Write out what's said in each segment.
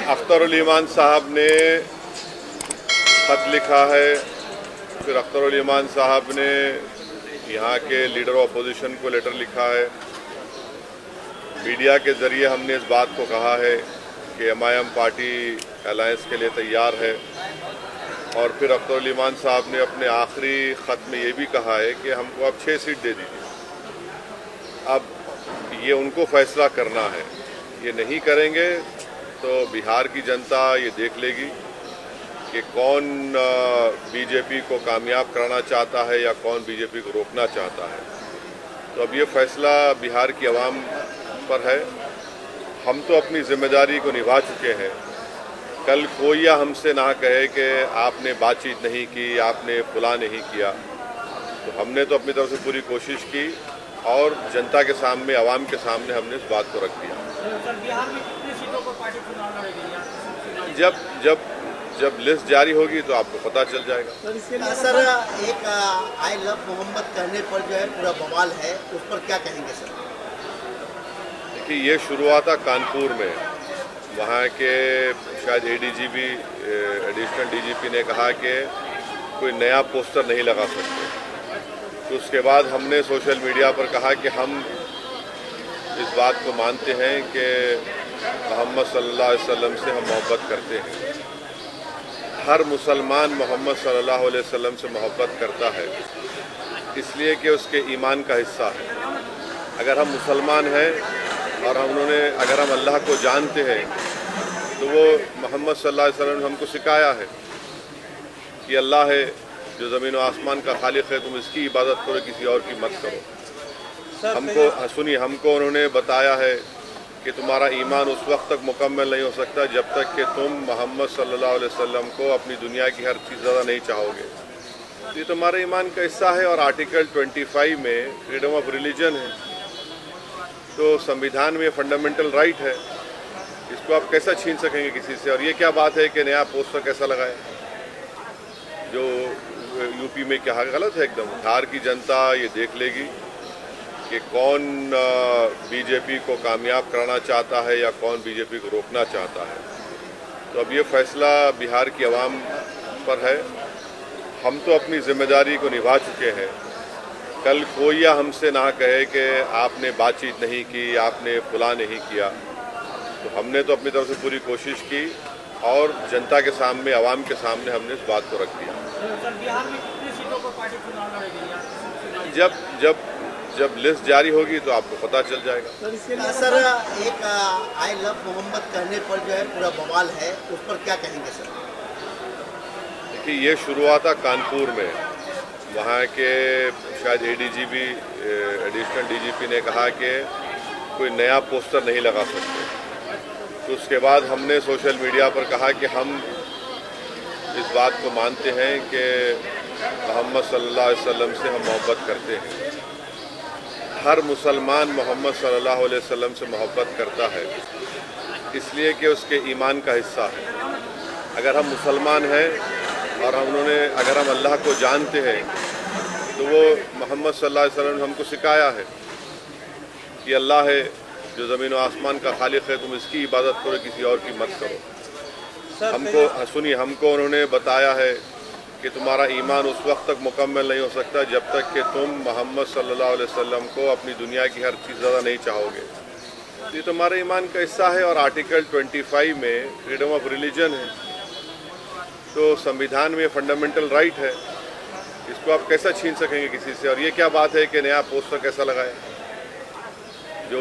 अख्तरुल ईमान साहब ने खत लिखा है, फिर अख्तरुल ईमान साहब ने यहाँ के लीडर अपोजिशन को लेटर लिखा है। मीडिया के ज़रिए हमने इस बात को कहा है कि एमआईएम पार्टी अलायंस के लिए तैयार है, और फिर अख्तरुल ईमान साहब ने अपने आखिरी ख़त में ये भी कहा है कि हमको अब 6 सीट दे दीजिए। अब ये उनको फैसला करना है, ये नहीं करेंगे तो बिहार की जनता ये देख लेगी कि कौन बीजेपी को कामयाब कराना चाहता है या कौन बीजेपी को रोकना चाहता है। तो अब ये फैसला बिहार की आवाम पर है। हम तो अपनी जिम्मेदारी को निभा चुके हैं। कल कोई या हमसे ना कहे कि आपने बातचीत नहीं की, आपने फुला नहीं किया, तो हमने तो अपनी तरफ से पूरी कोशिश की और जनता के सामने, आवाम के सामने हमने इस बात को रख दिया। सर, बिहार में कितनी सीटों पर पार्टी चुनाव लड़ेगी? जब लिस्ट जारी होगी तो आपको पता चल जाएगा। सर, एक आई लव मोहम्मद कहने पर जो है पूरा बवाल है, उस पर क्या कहेंगे सर? देखिए, ये शुरू हुआ था कानपुर में। वहाँ के शायद एडीजीपी, एडिशनल डीजीपी ने कहा कि कोई नया पोस्टर नहीं लगा सकते। तो उसके बाद हमने सोशल मीडिया पर कहा कि हम इस बात को मानते हैं कि मोहम्मद सल्लल्लाहु अलैहि वसल्लम से हम मोहब्बत करते हैं। हर मुसलमान मोहम्मद सल्लल्लाहु अलैहि वसल्लम से मोहब्बत करता है, इसलिए कि उसके ईमान का हिस्सा है। अगर हम मुसलमान हैं और अगर हम अल्लाह को जानते हैं तो वो मोहम्मद सल्लल्लाहु अलैहि वसल्लम ने हमको सिखाया है कि अल्लाह है जो ज़मीन व आसमान का खालिक है, तुम इसकी इबादत करो, किसी और की मत करो। हमको उन्होंने बताया है कि तुम्हारा ईमान उस वक्त तक मुकम्मल नहीं हो सकता जब तक कि तुम मोहम्मद सल्लल्लाहु अलैहि वसल्लम को अपनी दुनिया की हर चीज़ ज़्यादा नहीं चाहोगे। ये तुम्हारे ईमान का हिस्सा है। और आर्टिकल 25 में फ्रीडम ऑफ रिलीजन है, तो संविधान में फंडामेंटल राइट है, इसको आप कैसा छीन सकेंगे किसी से? और ये क्या बात है कि नया पोस्टर कैसा लगाए? जो यूपी में क्या गलत है एकदम। बिहार की जनता ये देख लेगी कि कौन बीजेपी को कामयाब कराना चाहता है या कौन बीजेपी को रोकना चाहता है। तो अब ये फैसला बिहार की आवाम पर है। हम तो अपनी जिम्मेदारी को निभा चुके हैं। कल कोई या हमसे ना कहे कि आपने बातचीत नहीं की, आपने फुला नहीं किया, तो हमने तो अपनी तरफ से पूरी कोशिश की और जनता के सामने, आवाम के सामने हमने इस बात को रख दिया। सर, बिहार में कितनी सीटों पर पार्टी चुनाव लड़ेगी? जब लिस्ट जारी होगी तो आपको पता चल जाएगा। सर, एक आई लव मोहम्मद कहने पर जो है पूरा बवाल है, उस पर क्या कहेंगे सर? देखिए, ये शुरू हुआ था कानपुर में। वहाँ के शायद एडीजीपी, एडिशनल डीजीपी ने कहा कि कोई नया पोस्टर नहीं लगा सकते। तो उसके बाद हमने सोशल मीडिया पर कहा कि हम इस बात को मानते हैं कि मोहम्मद सल्लल्लाहु अलैहि वसल्लम से हम मोहब्बत करते हैं। हर मुसलमान मोहम्मद सल्लल्लाहु अलैहि वसल्लम से मोहब्बत करता है, इसलिए कि उसके ईमान का हिस्सा है। अगर हम मुसलमान हैं और अगर हम अल्लाह को जानते हैं तो वो मोहम्मद सल्लल्लाहु अलैहि वसल्लम ने हमको सिखाया है कि अल्लाह है जो ज़मीन व आसमान का खालिक है, तुम इसकी इबादत करो, किसी और की मत करो। हमको उन्होंने बताया है कि तुम्हारा ईमान उस वक्त तक मुकम्मल नहीं हो सकता जब तक कि तुम मोहम्मद सल्लल्लाहु अलैहि वसल्लम को अपनी दुनिया की हर चीज़ ज़्यादा नहीं चाहोगे। ये तुम्हारे ईमान का हिस्सा है। और आर्टिकल 25 में फ्रीडम ऑफ रिलीजन है, तो संविधान में फंडामेंटल राइट है, इसको आप कैसा छीन सकेंगे किसी से? और ये क्या बात है कि नया पोस्टर कैसा लगाए? जो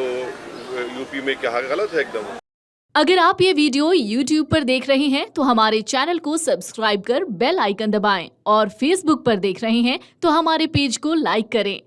यूपी में क्या गलत है एकदम। अगर आप ये वीडियो YouTube पर देख रहे हैं तो हमारे चैनल को सब्सक्राइब कर बेल आइकन दबाएं, और Facebook पर देख रहे हैं तो हमारे पेज को लाइक करें।